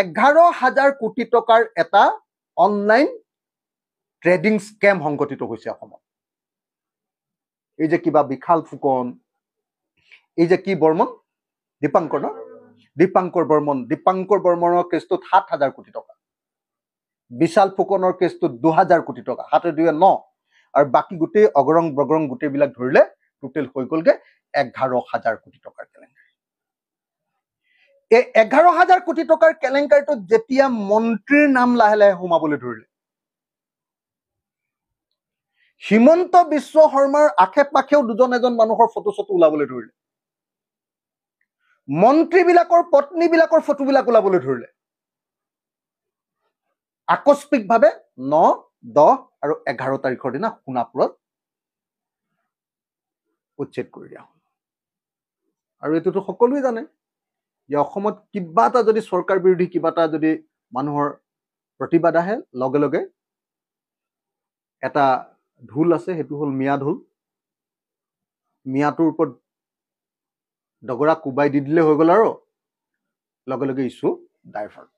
11,000 কোটি টকাৰ এটা অনলাইন ট্ৰেডিং স্কেম সংঘটিত হৈছে অসমত এই যে কিবা বিশাল ফুকন এই যে কি বৰ্মন দীপাংকৰ ন দীপাংকৰ বৰ্মনৰ কেছটোত 7,000 কোটি টকা বিশাল ফুকনৰ কেছটোত 2,000 কোটি টকা 7-2-9 আৰু বাকি গোটেই অগৰং বগৰং গোটেইবিলাক ধৰিলে টোটেল হৈ গলগে 11,000 কোটি টকাৰ কেলেংকাৰী এই 11,000 কোটি টকাৰ কেলেংকাৰীটোত যেতিয়া মন্ত্ৰীৰ নাম লাহে লাহে সোমাবলৈ ধৰিলে হিমন্ত বিশ্ব শৰ্মাৰ আশে পাশেও দুজন এজন মানুহৰ ফটো ওলাবলৈ ধৰিলে মন্ত্ৰীবিলাকৰ পত্নীবিলাকৰ ফটোবিলাক ওলাবলৈ ধৰিলে আকস্মিকভাৱে 9, 10 আৰু 11 তাৰিখৰ দিনা সোণাপুৰত উচ্ছেদ কৰি দিয়া হ'ল আৰু এইটোতো সকলোৱে জানে যে অসমত কিবা এটা যদি চৰকাৰ বিৰোধী কিবা এটা যদি মানুহৰ প্ৰতিবাদ আহে লগে লগে এটা ঢোল আছে সেইটো হ'ল মিয়া ঢোল মিয়াটোৰ ওপৰত ডগৰা কুবাই দি দিলে হৈ গ'ল আৰু লগে লগে ইছ্যু ডাইভাৰ্ট